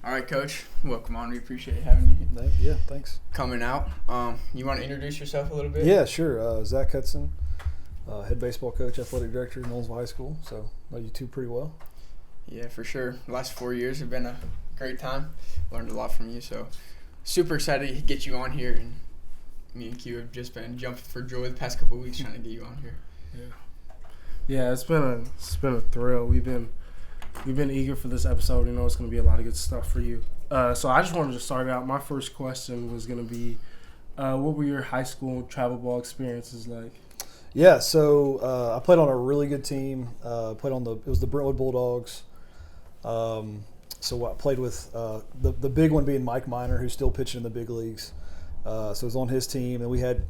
All right, Coach. Welcome on. We appreciate having you Yeah, thanks. coming out. You want to introduce yourself a little bit? Yeah, sure. Zach Hudson, head baseball coach, athletic director in Knowlesville High School. So know you two pretty well. Yeah, for sure. The last 4 years have been a great time. Learned a lot from you. So super excited to get you on here. And me and Q have just been jumping for joy the past couple of weeks trying to get you on here. Yeah, it's been a thrill. We've been eager for this episode. You know, it's going to be a lot of good stuff for you. So I just wanted to start out. My first question was going to be, what were your high school travel ball experiences like? Yeah, so I played on a really good team. It was the Brentwood Bulldogs. So I played with the big one being Mike Miner, who's still pitching in the big leagues. So I was on his team, and we had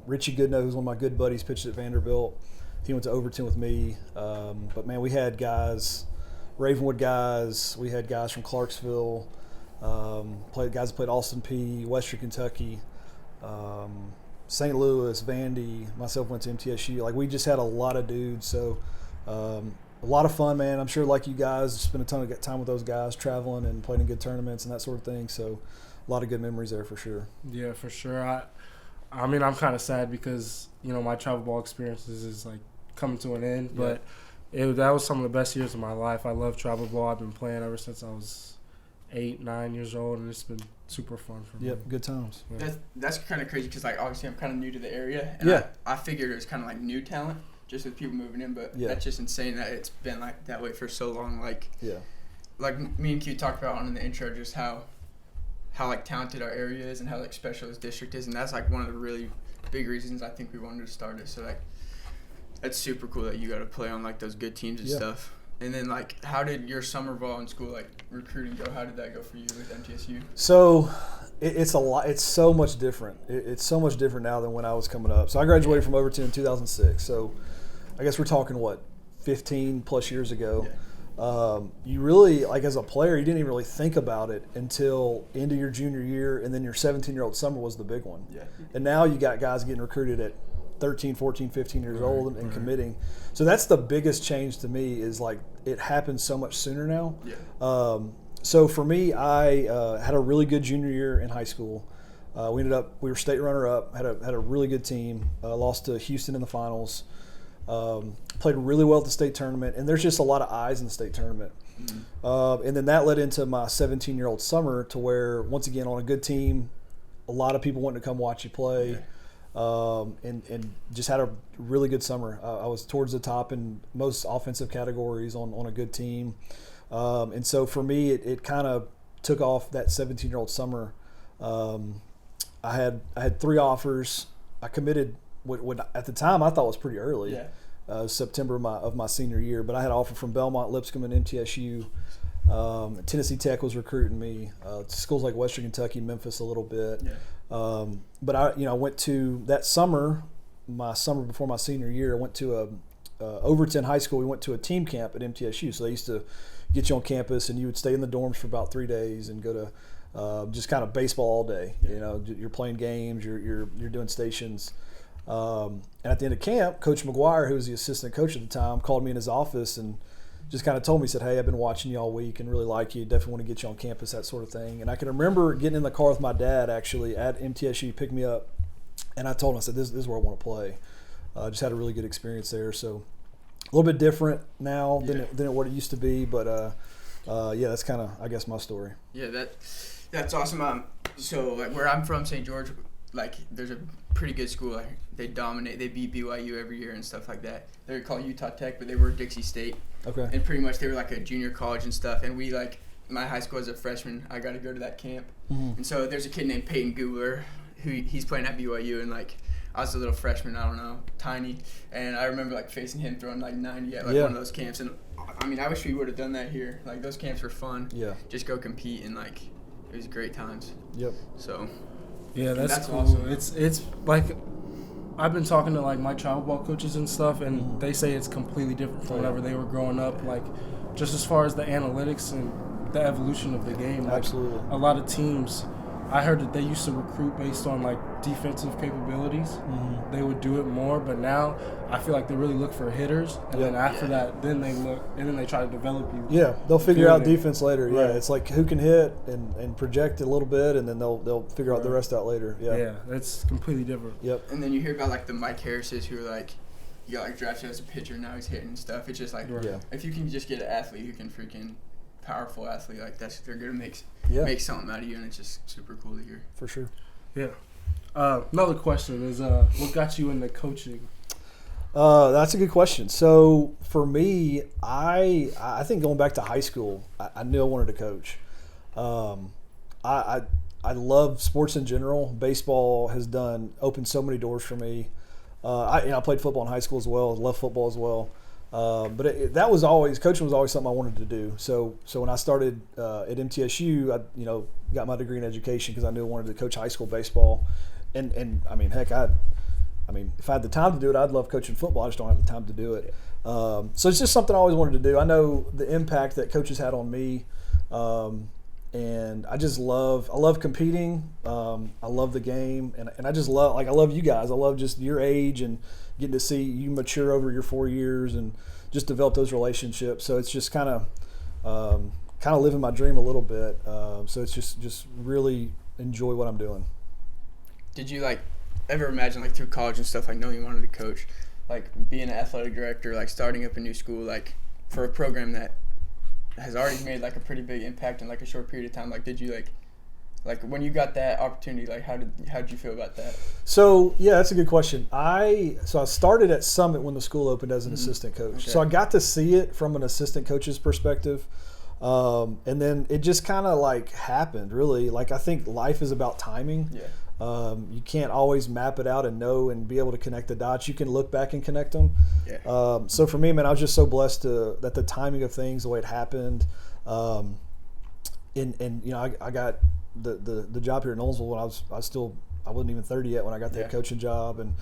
Richie Goodnow, who's one of my good buddies, pitched at Vanderbilt. He went to Overton with me. But man, we had guys. Ravenwood guys, we had guys from Clarksville, guys that played Austin Peay, Western Kentucky, St. Louis, Vandy. Myself went to MTSU. Like, we just had a lot of dudes. So a lot of fun, man. I'm sure, like you guys, spent a ton of time with those guys, traveling and playing in good tournaments and that sort of thing. So a lot of good memories there for sure. Yeah, for sure. I mean, I'm kind of sad because, you know, my travel ball experiences is like coming to an end, but that was some of the best years of my life. I love travel ball. I've been playing ever since I was 8, 9 years old, and it's been super fun for me. Yep, good times. Yeah. That's kind of crazy because, like, obviously I'm kind of new to the area. And I figured it was kind of like new talent just with people moving in, but that's just insane that it's been like that way for so long. Like, like me and Q talked about in the intro, just how like talented our area is and how like special this district is, and that's like one of the really big reasons I think we wanted to start it. So like, that's super cool that you got to play on like those good teams and stuff. And then like, how did your summer ball in school like recruiting go? How did that go for you with MTSU? So it's a lot. It's so much different. It's so much different now than when I was coming up. So I graduated from Overton in 2006. So I guess we're talking 15 plus years ago. You really, like, as a player, you didn't even really think about it until into your junior year, and then your 17-year-old summer was the big one. And now you got guys getting recruited at 13, 14, 15 years old and committing. So that's the biggest change to me, is like it happens so much sooner now. So for me, I had a really good junior year in high school. We were state runner-up, had a really good team, lost to Houston in the finals, played really well at the state tournament, and there's just a lot of eyes in the state tournament. And then that led into my 17-year-old summer, to where, once again, on a good team, a lot of people wanted to come watch you play. And just had a really good summer. I was towards the top in most offensive categories on a good team. And so for me, it kind of took off that 17-year-old summer. I had 3 offers. I committed what at the time I thought was pretty early, September of my senior year. But I had an offer from Belmont, Lipscomb, and MTSU. Tennessee Tech was recruiting me. Schools like Western Kentucky, Memphis a little bit. But I went to that summer, my summer before my senior year. I went to Overton High School. We went to a team camp at MTSU. So they used to get you on campus, and you would stay in the dorms for about 3 days and go to just kind of baseball all day. You know, you're playing games, you're doing stations. And at the end of camp, Coach McGuire, who was the assistant coach at the time, called me in his office and just kind of told me, said, "Hey, I've been watching you all week and really like you. Definitely want to get you on campus," that sort of thing. And I can remember getting in the car with my dad, actually, at MTSU, picked me up, and I told him, I said, this is where I want to play. Just had a really good experience there. So a little bit different now than what it used to be, but that's kind of, I guess, my story. Yeah, that's awesome. So like, where I'm from, St. George, like, there's a pretty good school. Like, they dominate. They beat BYU every year and stuff like that. They're called Utah Tech, but they were Dixie State. Okay. And pretty much they were like a junior college and stuff. And we, like, my high school as a freshman, I got to go to that camp. And so there's a kid named Peyton Goobler who he's playing at BYU, and like, I was a little freshman, I don't know, tiny, and I remember like facing him throwing like 90 at like one of those camps. And I mean, I wish we would have done that here. Like, those camps were fun. Just go compete, and like, it was great times. So that's cool. Awesome. It's like, I've been talking to like my travel ball coaches and stuff, and they say it's completely different from whenever they were growing up. Like, just as far as the analytics and the evolution of the game. Like, Absolutely. A lot of teams, I heard that they used to recruit based on like defensive capabilities. Mm-hmm. They would do it more, but now I feel like they really look for hitters, and then after that, then they try to develop you. Yeah, they'll figure out defense later. Right. Yeah, it's like who can hit and project a little bit, and then they'll figure out the rest out later. Yeah, that's completely different. Yep. And then you hear about like the Mike Harrises who are like, you got like drafted as a pitcher, now he's hitting and stuff. It's just like if you can just get an athlete who can freaking powerful athlete like that, they're gonna make something out of you, and it's just super cool to hear. For sure. Yeah. Another question is, what got you into coaching? That's a good question. So for me, I think going back to high school, I knew I wanted to coach. I love sports in general. Baseball has opened so many doors for me. I played football in high school as well. Loved football as well. But coaching was always something I wanted to do. So when I started at MTSU, I got my degree in education because I knew I wanted to coach high school baseball. And I mean, heck, if I had the time to do it, I'd love coaching football. I just don't have the time to do it. So it's just something I always wanted to do. I know the impact that coaches had on me, and I love competing. I love the game, and I just love, I love you guys. I love just your age and getting to see you mature over your 4 years and just develop those relationships. So it's just kind of living my dream a little bit. So it's just really enjoy what I'm doing. Did you ever imagine through college and stuff, knowing you wanted to coach, being an athletic director, starting up a new school, for a program that has already made a pretty big impact in a short period of time? Did you when you got that opportunity, how did you feel about that? So yeah, that's a good question. I started at Summit when the school opened as an assistant coach. Okay. So I got to see it from an assistant coach's perspective. And then it just kind of happened, really. I think life is about timing. Yeah. You can't always map it out and know and be able to connect the dots. You can look back and connect them. Yeah. So for me, man, I was just so blessed that the timing of things, the way it happened, I got the job here in Knowlesville when I wasn't even 30 yet when I got that coaching job, and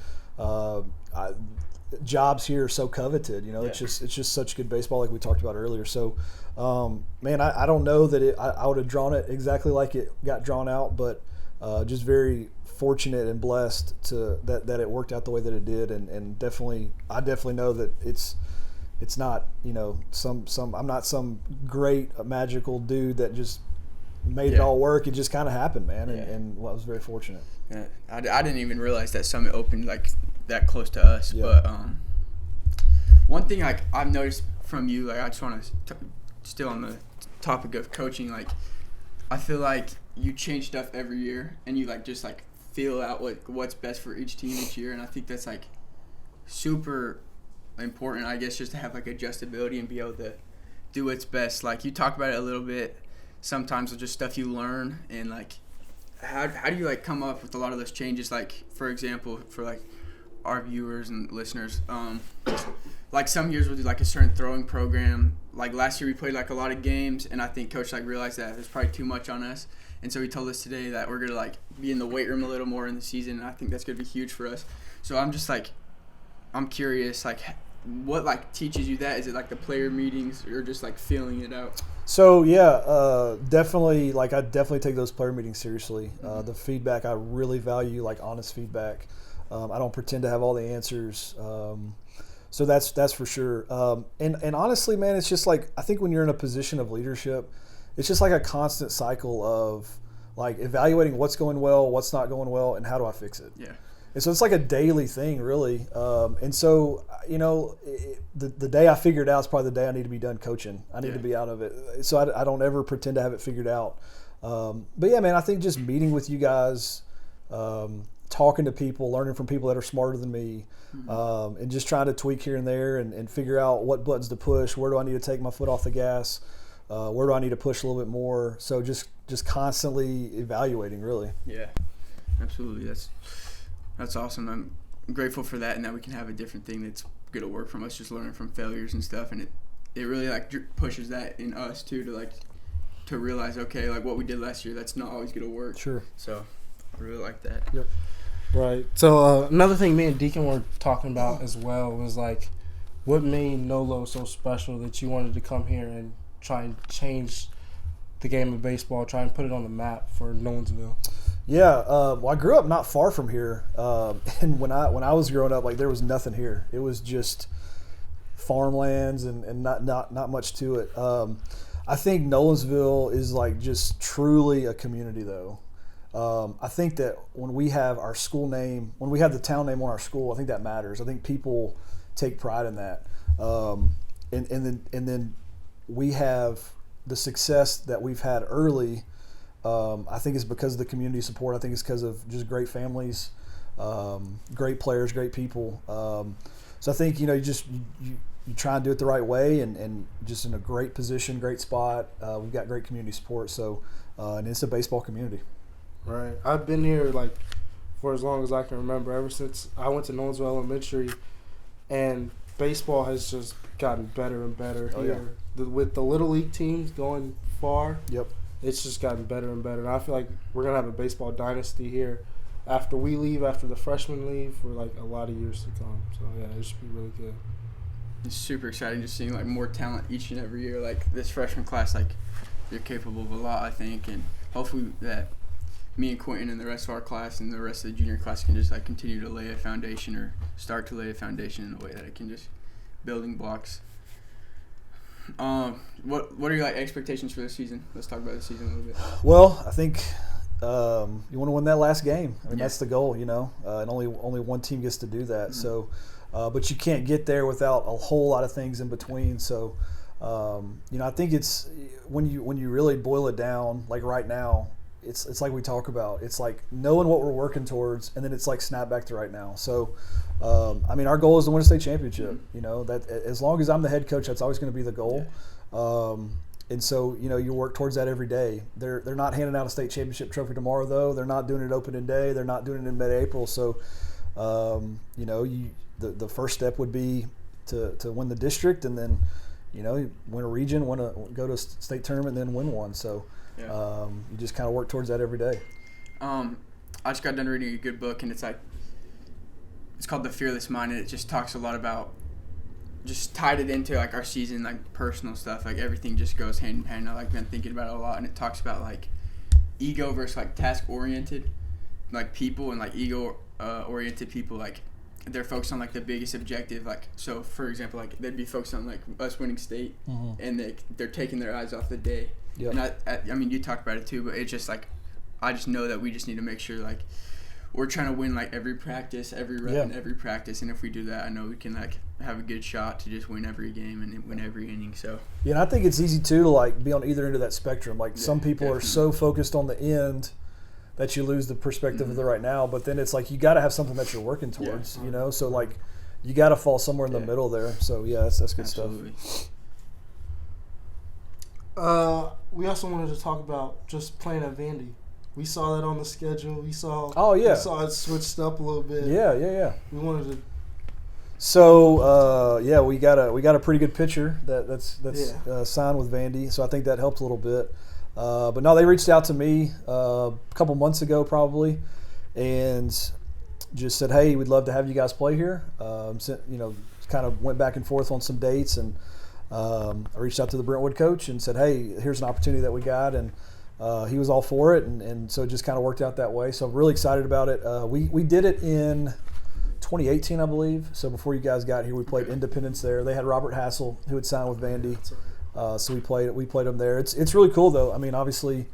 jobs here are so coveted. It's just such good baseball, like we talked about earlier. So, man, I don't know that I would have drawn it exactly like it got drawn out, but just very fortunate and blessed that it worked out the way that it did, and I definitely know that it's not I'm not some great magical dude that just made it all work. It just kind of happened, man, and I was very fortunate. Yeah, I didn't even realize that Summit opened that close to us. Yeah. But one thing I've noticed from you, I just want to still on the topic of coaching, I feel like you change stuff every year, and you just feel out what's best for each team each year, and I think that's super important, I guess, just to have adjustability and be able to do what's best. You talk about it a little bit sometimes with just stuff you learn, and how do you come up with a lot of those changes? For example, for our viewers and listeners, some years we'll do a certain throwing program. Last year we played a lot of games, and I think coach realized that there's probably too much on us, and so he told us today that we're gonna be in the weight room a little more in the season, and I think that's gonna be huge for us. So I'm just I'm curious, what teaches you that? Is it the player meetings, or just feeling it out? So yeah, definitely. I definitely take those player meetings seriously. Mm-hmm. The feedback I really value, honest feedback. I don't pretend to have all the answers. So that's for sure. And honestly, man, it's just I think when you're in a position of leadership, it's just a constant cycle of evaluating what's going well, what's not going well, and how do I fix it. Yeah. And so it's a daily thing, really. And so, the day I figured out is probably the day I need to be done coaching. I need to be out of it. So I don't ever pretend to have it figured out. But yeah, man, I think just meeting with you guys, talking to people, learning from people that are smarter than me, and just trying to tweak here and there and figure out what buttons to push, where do I need to take my foot off the gas, where do I need to push a little bit more. So just constantly evaluating, really. Yeah, absolutely. That's awesome. I'm grateful for that, and that we can have a different thing that's going to work from us, just learning from failures and stuff, and it really pushes that in us too, to realize, okay, what we did last year, that's not always going to work. Sure. So I really like that. Yep. Right. So another thing me and Deacon were talking about as well was what made Nolo so special that you wanted to come here and try and change the game of baseball, try and put it on the map for Nolensville. Yeah, well, I grew up not far from here, and when I was growing up, like there was nothing here. It was just farmlands and not much to it. I think Nolensville is like just truly a community, though. I think that when we have our school name, when we have the town name on our school, I think that matters. I think people take pride in that, and then we have the success that we've had early. I think it's because of the community support. I think it's because of just great families, great players, great people. So I think you try and do it the right way, and just in a great position, great spot. We've got great community support. So and it's a baseball community. Right. I've been here like for as long as I can remember. Ever since I went to Nolensville Elementary, and baseball has just gotten better and better here. Yeah. With the little league teams going far. Yep. It's just gotten better and better. And I feel like we're going to have a baseball dynasty here after we leave, after the freshmen leave, for like a lot of years to come. So, yeah, it should be really good. It's super exciting just seeing like more talent each and every year. Like this freshman class, like they're capable of a lot, I think. And hopefully that me and Quentin and the rest of our class and the rest of the junior class can just like continue to lay a foundation or start to lay a foundation in a way that it can just building blocks. What are your like expectations for this season? Let's talk about the season a little bit. Well, I think you want to win that last game. I mean, that's the goal, and only one team gets to do that. Mm-hmm. So, but you can't get there without a whole lot of things in between. So, I think it's when you really boil it down, like right now, it's like we talk about. It's like knowing what we're working towards, and then it's like snap back to right now. So, our goal is to win a state championship. Mm-hmm. That as long as I'm the head coach, that's always going to be the goal. Yeah. And so, you work towards that every day. They're not handing out a state championship trophy tomorrow, though. They're not doing it opening day. They're not doing it in mid-April. So, the first step would be to win the district, and then, win a region, go to a state tournament, and then win one. So, you just kind of work towards that every day. I just got done reading a good book, and it's called The Fearless Mind, and it just talks a lot about just tied it into like our season, like personal stuff, like everything just goes hand in hand. I've been thinking about it a lot, and it talks about like ego versus like task oriented, like people, and like ego oriented people, like they're focused on like the biggest objective. Like, so for example, like they'd be focused on like us winning state, mm-hmm. and they're taking their eyes off the day. Yep. And I mean, you talked about it too, but it's just like I just know that we just need to make sure like we're trying to win like every practice, every rep, and every practice. And if we do that, I know we can like have a good shot to just win every game and win every inning. So and I think it's easy too to like be on either end of that spectrum. Like some people definitely are so focused on the end that you lose the perspective mm-hmm. of the right now. But then it's like you got to have something that you're working towards. So like you got to fall somewhere in the middle there. So that's good Absolutely. Stuff. We also wanted to talk about just playing at Vandy. We saw that on the schedule. We saw it switched up a little bit. Yeah. We wanted to. So we got a pretty good pitcher that's signed with Vandy. So I think that helped a little bit. But no, they reached out to me a couple months ago probably, and just said, hey, we'd love to have you guys play here. Kind of went back and forth on some dates, and I reached out to the Brentwood coach and said, hey, here's an opportunity that we got, and he was all for it, and so it just kind of worked out that way. So I'm really excited about it. We did it in 2018, I believe. So before you guys got here, we played Independence there. They had Robert Hassel, who had signed with Vandy. So we played them there. It's really cool though. I mean, obviously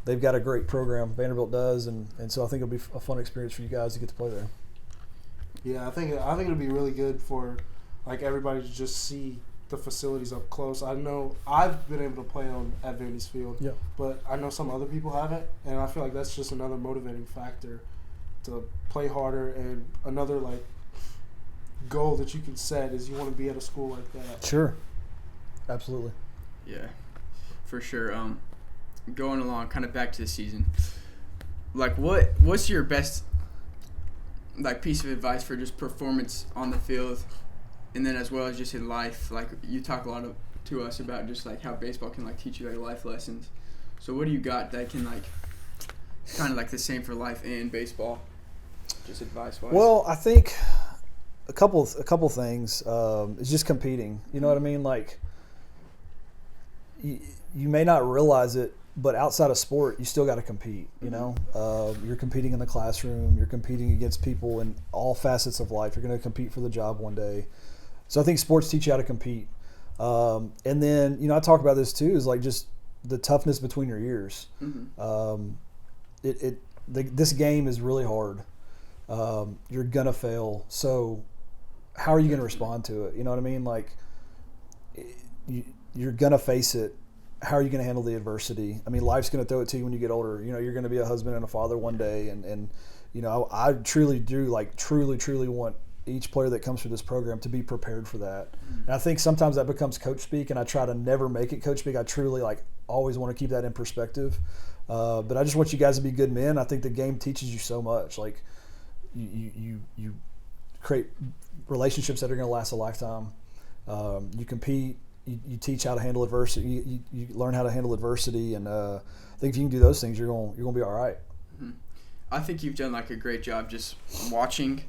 they've got a great program. Vanderbilt does, and so I think it'll be a fun experience for you guys to get to play there. Yeah, I think it'll be really good for like everybody to just see the facilities up close. I know I've been able to play at Vandy's field, but I know some other people haven't, and I feel like that's just another motivating factor to play harder, and another like goal that you can set is you want to be at a school like that. Sure. Absolutely. Yeah, for sure. Going along, kind of back to the season. Like, what's your best like piece of advice for just performance on the field, and then as well as just in life? Like, you talk a lot to us about just like how baseball can like teach you like life lessons. So what do you got that can like kind of like the same for life and baseball, just advice wise? Well, I think a couple things is just competing. You know what I mean? Like. You may not realize it but outside of sport, you still got to compete. You know, you're competing in the classroom. You're competing against people in all facets of life. You're going to compete for the job one day. So I think sports teach you how to compete. And then, you know, I talk about this too, is like just the toughness between your ears. This game is really hard. You're going to fail. So how are you going to respond to it? You know what I mean? Like, you're going to face it. How are you going to handle the adversity? I mean, life's going to throw it to you when you get older. You know, you're going to be a husband and a father one day. And you know, I truly do, like, truly want each player that comes through this program to be prepared for that. And I think sometimes that becomes coach speak, and I try to never make it coach speak. I truly, like, always want to keep that in perspective. But I just want you guys to be good men. I think the game teaches you so much. Like, you create relationships that are going to last a lifetime. You compete. You teach how to handle adversity. You learn how to handle adversity, and I think if you can do those things, you're going to be all right. I think you've done like a great job just watching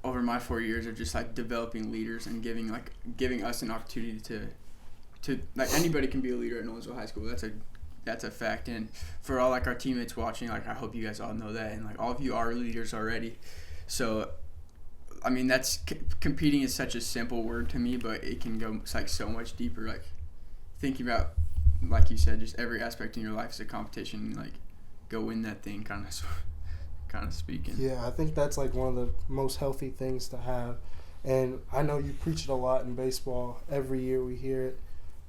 over my 4 years of just like developing leaders and giving us an opportunity to like anybody can be a leader at Nolensville High School. That's a fact, and for all like our teammates watching, like I hope you guys all know that, and like all of you are leaders already. So I mean, that's competing is such a simple word to me, but it can go like so much deeper. Like thinking about, like you said, just every aspect in your life is a competition. Like go win that thing, kind of speaking. Yeah, I think that's like one of the most healthy things to have. And I know you preach it a lot in baseball. Every year we hear it,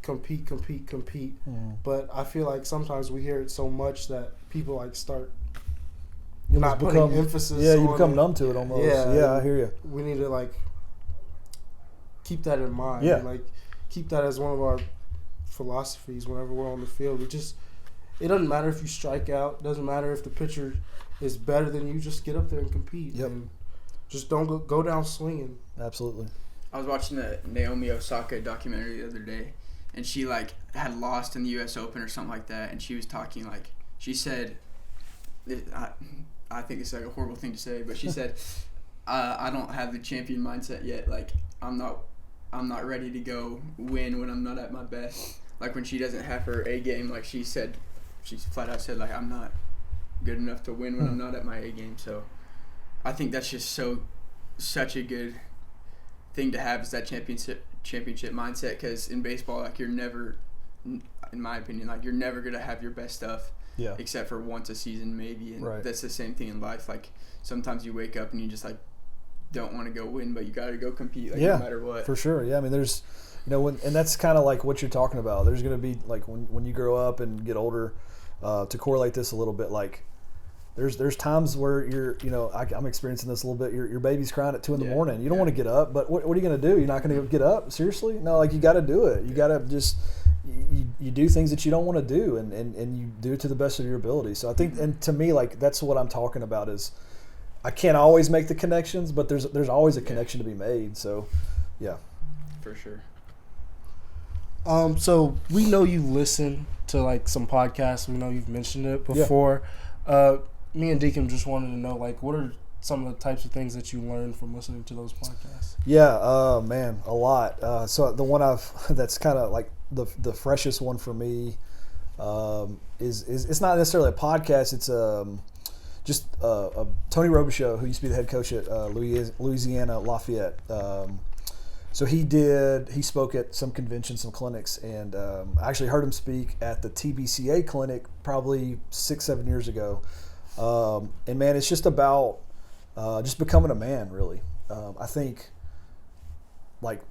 compete. But I feel like sometimes we hear it so much that people like start not putting emphasis. Yeah, you become numb to it almost. Yeah, I hear you. We need to like keep that in mind. Yeah, and, like keep that as one of our philosophies whenever we're on the field. It doesn't matter if you strike out. It doesn't matter if the pitcher is better than you. Just get up there and compete. Yep. And just don't go down swinging. Absolutely. I was watching the Naomi Osaka documentary the other day, and she like had lost in the U.S. Open or something like that, and she was talking like she said, I think it's like a horrible thing to say, but she said, I don't have the champion mindset yet. Like I'm not ready to go win when I'm not at my best. Like when she doesn't have her A game, like she flat out said, like I'm not good enough to win when I'm not at my A game. So I think that's just such a good thing to have, is that championship mindset, because in baseball, like you're never, in my opinion, like you're never gonna have your best stuff. Yeah. Except for once a season maybe, and right. That's the same thing in life. Like sometimes you wake up and you just like don't want to go win, but you got to go compete, like no matter what. For sure. Yeah, I mean, there's, you know, and that's kind of like what you're talking about. There's going to be like when you grow up and get older, to correlate this a little bit, like there's times where you're, you know, I'm experiencing this a little bit. Your baby's crying at 2 a.m. You don't want to get up, but what are you going to do? You're not going to get up? Seriously? No, like you got to do it. You got to just. You do things that you don't want to do, and you do it to the best of your ability. So I think, and to me, like that's what I'm talking about, is I can't always make the connections, but there's always a connection to be made. So, yeah. For sure. So we know you listen to like some podcasts. We know you've mentioned it before. Yeah. Me and Deacon just wanted to know, like, what are some of the types of things that you learned from listening to those podcasts? Yeah, man, a lot. So the one that's kind of like the freshest one for me is it's not necessarily a podcast. It's just a Tony Robichaux, who used to be the head coach at Louisiana Lafayette. So he spoke at some conventions, some clinics, and I actually heard him speak at the TBCA clinic probably 6-7 years ago. And man, it's just about just becoming a man, really. I think, like,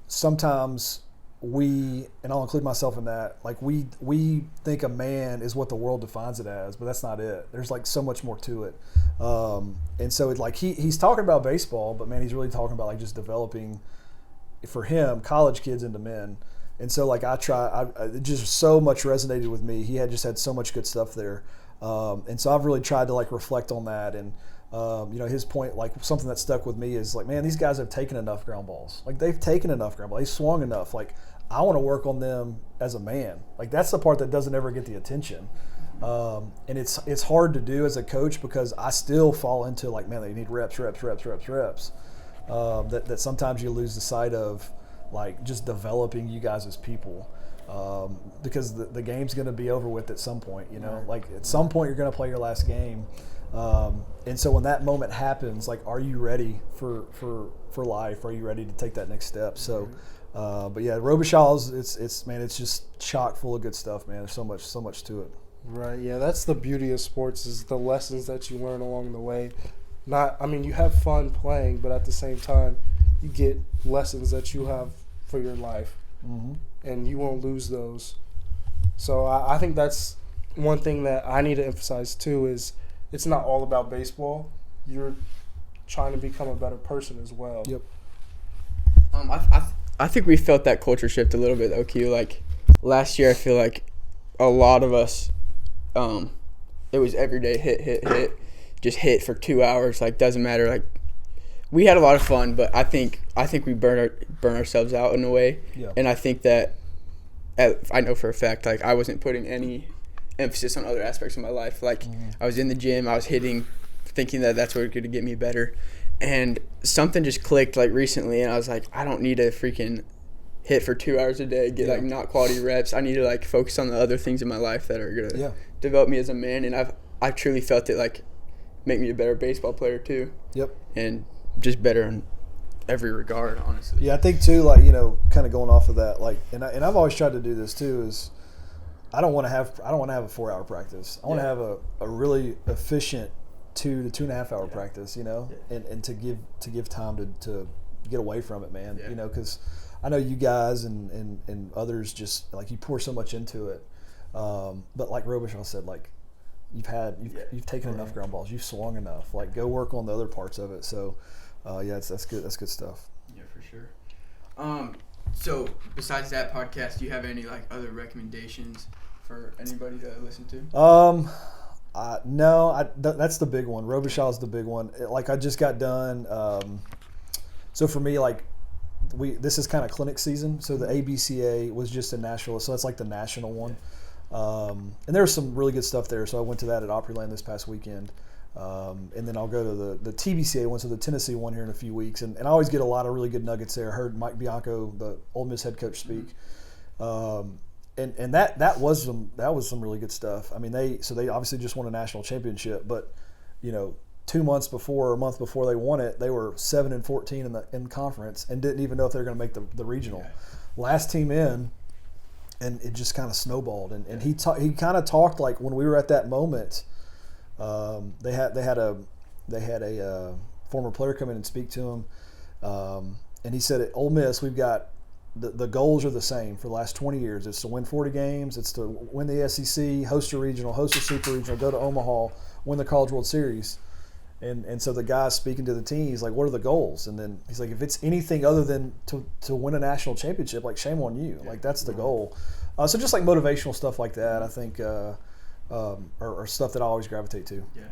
sometimes and I'll include myself in that, like we think a man is what the world defines it as, but that's not it. There's like so much more to it. And so like he's talking about baseball, but man, he's really talking about like just developing, for him, college kids into men. And so like it just so much resonated with me. He had so much good stuff there. And so I've really tried to like reflect on that. And you know, his point, like something that stuck with me is like, man, these guys have taken enough ground balls. Like they've taken enough ground balls. They swung enough. Like I want to work on them as a man. Like that's the part that doesn't ever get the attention. And it's hard to do as a coach, because I still fall into like, man, they need reps. That sometimes you lose the sight of like just developing you guys as people. because the game's going to be over with at some point. You know, like at some point you're going to play your last game, and so when that moment happens, like, are you ready for life? Are you ready to take that next step? So, but yeah, Robichaux's it's just chock full of good stuff, man. There's so much to it. Right. Yeah, that's the beauty of sports, is the lessons that you learn along the way. You have fun playing, but at the same time, you get lessons that you have for your life, and you won't lose those. So I think that's one thing that I need to emphasize too, is it's not all about baseball. You're trying to become a better person as well. Yep. I think we felt that culture shift a little bit though, Q. Like last year, I feel like a lot of us, it was every day hit, just hit for 2 hours. Like, doesn't matter. Like, we had a lot of fun, but I think we burn ourselves out in a way. Yeah. And I think that I know for a fact, like, I wasn't putting any emphasis on other aspects of my life. Like, I was in the gym, I was hitting, thinking that that's what was going to get me better. And something just clicked, like, recently, and I was like, I don't need to freaking hit for 2 hours a day, get, like, not quality reps. I need to, like, focus on the other things in my life that are going to develop me as a man. And I've truly felt it, like, make me a better baseball player, too. Yep. And just better in every regard, honestly. Yeah, I think, too, like, you know, kind of going off of that, like, and I've always tried to do this, too, is I don't want to have a 4-hour practice. I want to have a really efficient 2 to 2.5 hour practice, you know, and to give time to get away from it, man. You know, because I know you guys and others just, like, you pour so much into it, but like Robichaux said, like, you've taken enough ground balls, you've swung enough, like, go work on the other parts of it. So that's good stuff. Yeah, for sure. So besides that podcast, do you have any, like, other recommendations for anybody to listen to? No, that's the big one. Robichaux's the big one. Like, I just got done. So for me, like, this is kind of clinic season. So the ABCA was just in Nashville, so that's like the national one. And there was some really good stuff there. So I went to that at Opryland this past weekend. And then I'll go to the TBCA one, so the Tennessee one here in a few weeks. And I always get a lot of really good nuggets there. I heard Mike Bianco, the Ole Miss head coach, speak. And that was some really good stuff. I mean, they obviously just won a national championship, but, you know, 2 months before or a month before they won it, they were 7-14 in conference and didn't even know if they were going to make the regional. Last team in, and it just kind of snowballed. And he kind of talked like when we were at that moment. They had a former player come in and speak to him, and he said at Ole Miss we've got. The goals are the same for the last 20 years. It's to win 40 games. It's to win the SEC, host a regional, host a super regional, go to Omaha, win the College World Series. And so the guy's speaking to the team. He's like, what are the goals? And then he's like, if it's anything other than to win a national championship, like, shame on you. Like, that's the goal. So just like motivational stuff like that, I think, are stuff that I always gravitate to. Yeah.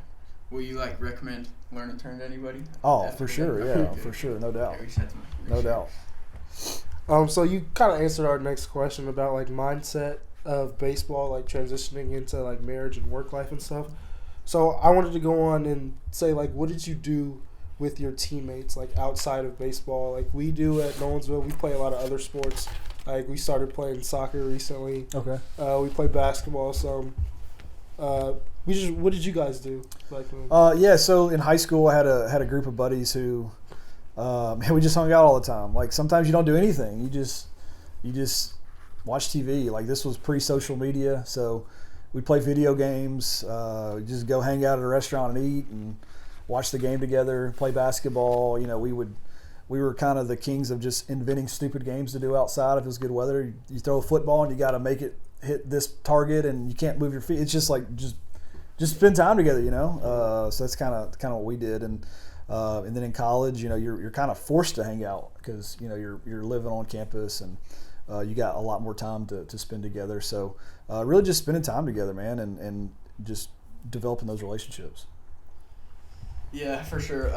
Will you, like, recommend Learn to Turn to anybody? Oh, for sure. Yeah, for sure. No doubt. No doubt. So you kind of answered our next question about, like, mindset of baseball, like, transitioning into, like, marriage and work life and stuff. So I wanted to go on and say, like, what did you do with your teammates, like, outside of baseball? Like, we do at Nolensville, we play a lot of other sports. Like, we started playing soccer recently. Okay. We play basketball some. What did you guys do? So in high school I had a group of buddies who we just hung out all the time. Like, sometimes you don't do anything. You just watch TV. Like, this was pre-social media, so we'd play video games, just go hang out at a restaurant and eat and watch the game together, play basketball. You know, we were kind of the kings of just inventing stupid games to do outside if it was good weather. You throw a football and you got to make it hit this target and you can't move your feet. It's just like just spend time together, you know. So that's kind of what we did. And then in college, you know, you're kind of forced to hang out because, you know, you're living on campus and you got a lot more time to spend together. So really just spending time together, man, and just developing those relationships. Yeah, for sure.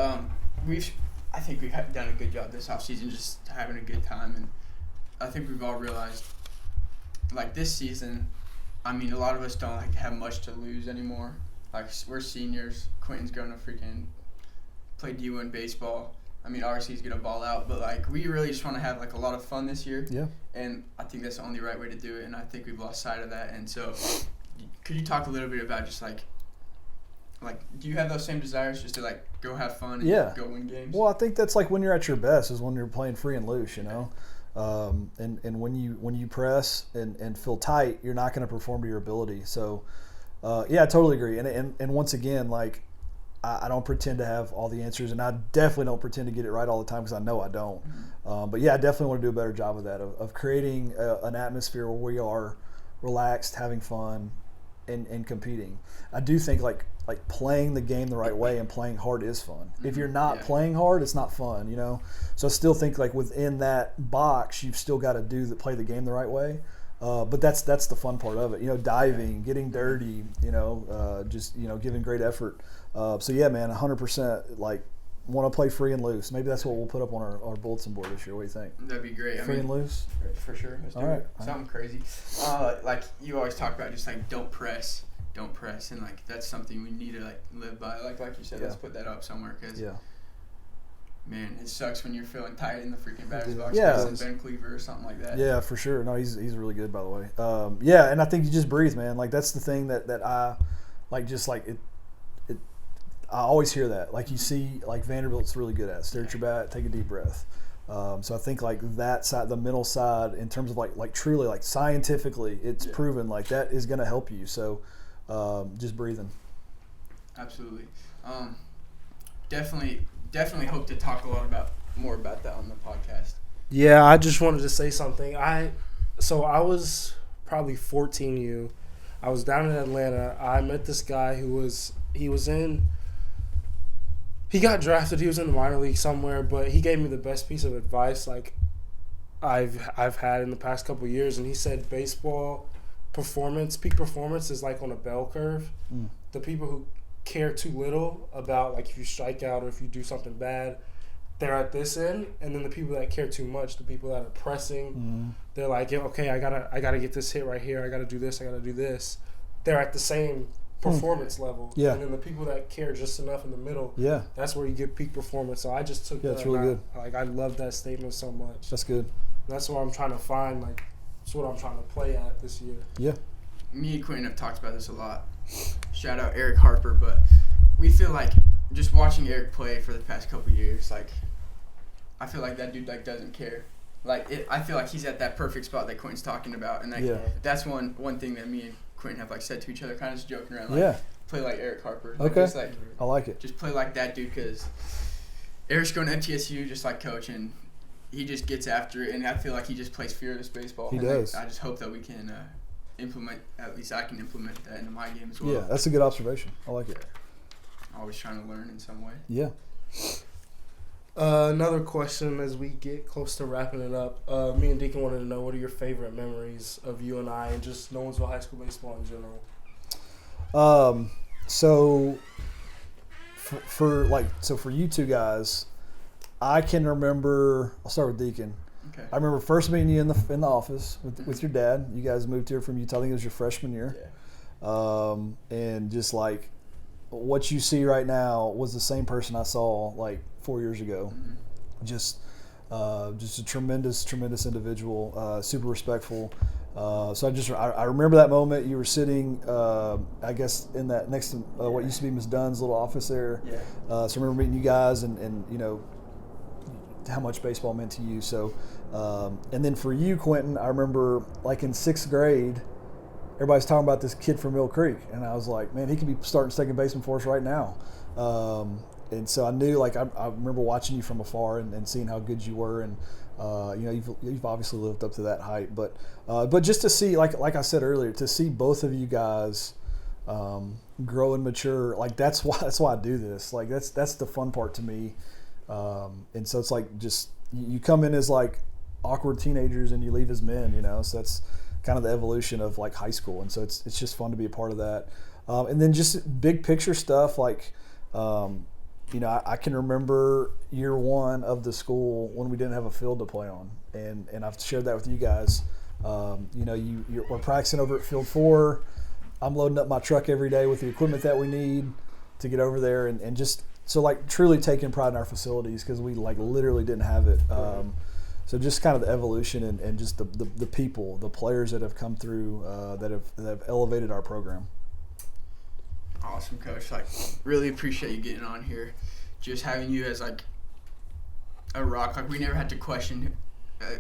I think we've done a good job this offseason just having a good time, and I think we've all realized, like, this season, I mean, a lot of us don't, like, have much to lose anymore. Like, we're seniors. Quentin's going to freaking play D1 baseball. I mean, obviously he's gonna ball out, but like we really just want to have like a lot of fun this year. Yeah. And I think that's the only right way to do it, and I think we've lost sight of that. And so, could you talk a little bit about just like, do you have those same desires just to like go have fun and go win games? Well, I think that's like when you're at your best is when you're playing free and loose, you know. And when you press and feel tight, you're not going to perform to your ability. So, I totally agree. And once again, like I don't pretend to have all the answers, and I definitely don't pretend to get it right all the time because I know I don't. But I definitely want to do a better job of that, of creating an atmosphere where we are relaxed, having fun, and competing. I do think like playing the game the right way and playing hard is fun. If you're not playing hard, it's not fun, you know. So I still think like within that box, you've still got to play the game the right way. But that's the fun part of it, you know, diving, getting dirty, you know, just, you know, giving great effort. So yeah, man, 100%. Like, want to play free and loose. Maybe that's what we'll put up on our bulletin board this year. What do you think? That'd be great. Free and loose? For sure. Let's do it. Something crazy. Like you always talk about, just like don't press, and like that's something we need to like live by. Like you said, let's put that up somewhere because man, it sucks when you're feeling tight in the freaking batter's box. Ben Cleaver or something like that. Yeah, for sure. No, he's really good, by the way. And I think you just breathe, man. Like that's the thing that I like. Just like it. I always hear that. Like you see, like Vanderbilt's really good at stare at your bat, take a deep breath. So I think like that side, the mental side, in terms of like truly like scientifically, it's proven like that is going to help you. So just breathing. Absolutely. Definitely hope to talk a lot more about that on the podcast. Yeah, I just wanted to say something. I was probably 14. I was down in Atlanta. I met this guy he got drafted. He was in the minor league somewhere, but he gave me the best piece of advice like I've had in the past couple of years, and he said baseball peak performance is like on a bell curve. The people who care too little about like if you strike out or if you do something bad, they're at this end, and then the people that care too much, the people that are pressing, they're like, okay, I gotta get this hit right here, I gotta do this, they're at the same performance level. And then the people that care just enough in the middle, that's where you get peak performance. So I just took that. It's really good. I love that statement so much. That's good. That's what I'm trying to find, like it's what I'm trying to play at this year. Me and Quentin have talked about this a lot. Shout out Eric Harper, but we feel like just watching Eric play for the past couple of years, like I feel like that dude like doesn't care. I feel like he's at that perfect spot that Quentin's talking about, and that's one thing that me and Quentin have like said to each other, kind of just joking around. Like, play like Eric Harper. Like, okay. Just, like, I like it. Just play like that dude, because Eric's going to MTSU just like coach, and he just gets after it, and I feel like he just plays fearless baseball. He does. I just hope that we can implement, at least I can implement that into my game as well. Yeah, that's a good observation. I like it. Always trying to learn in some way. Yeah. Another question as we get close to wrapping it up. Me and Deacon wanted to know, what are your favorite memories of you and I and just Nolensville High School baseball in general? So for you two guys, I can remember. I'll start with Deacon. Okay. I remember first meeting you in the office with your dad. You guys moved here from Utah. I think it was your freshman year. Yeah. And just like what you see right now was the same person I saw like 4 years ago. Just a tremendous individual, super respectful. So I remember that moment. You were sitting, I guess, in that next to what used to be Miss Dunn's little office there. Yeah. So I remember meeting you guys and you know how much baseball meant to you. So, and then for you, Quentin, I remember like in 6th grade, everybody's talking about this kid from Mill Creek, and I was like, man, he could be starting second baseman for us right now. And so I knew, like, I remember watching you from afar and seeing how good you were, and you know, you've obviously lived up to that height. But just to see, like I said earlier, to see both of you guys grow and mature, like that's why I do this. Like that's the fun part to me. And so it's like just you come in as like awkward teenagers and you leave as men, you know. So that's kind of the evolution of like high school, and so it's just fun to be a part of that. And then just big picture stuff like. You know, I can remember year one of the school when we didn't have a field to play on, and I've shared that with you guys. You know, we're practicing over at Field 4. I'm loading up my truck every day with the equipment that we need to get over there, and just So like truly taking pride in our facilities because we like literally didn't have it. So just kind of the evolution and just the people, the players that have come through that have elevated our program. Awesome, Coach. Like, really appreciate you getting on here. Just having you as like a rock. Like, we never had to question.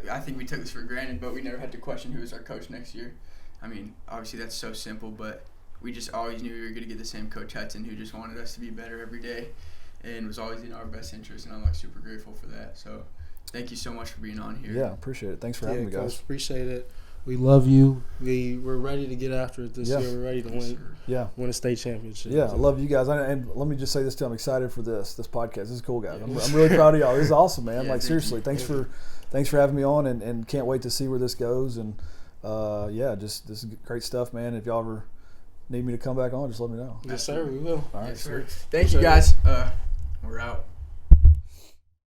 I think we took this for granted, but we never had to question who was our coach next year. I mean, obviously that's so simple, but we just always knew we were going to get the same Coach Hudson who just wanted us to be better every day and was always in our best interest, and I'm like super grateful for that. So thank you so much for being on here. Yeah, appreciate it. Thanks for having me, guys. Coach, appreciate it. We love you. We're ready to get after it this year. We're ready to win a state championship. Yeah, I love you guys. And let me just say this too. I'm excited for this podcast. This is cool, guys. I'm really proud of y'all. This is awesome, man. Like seriously, thanks for having me on, and can't wait to see where this goes. And just this is great stuff, man. If y'all ever need me to come back on, just let me know. Yes, sir. We will. All right, yes, sir. Thank you, guys. We're out.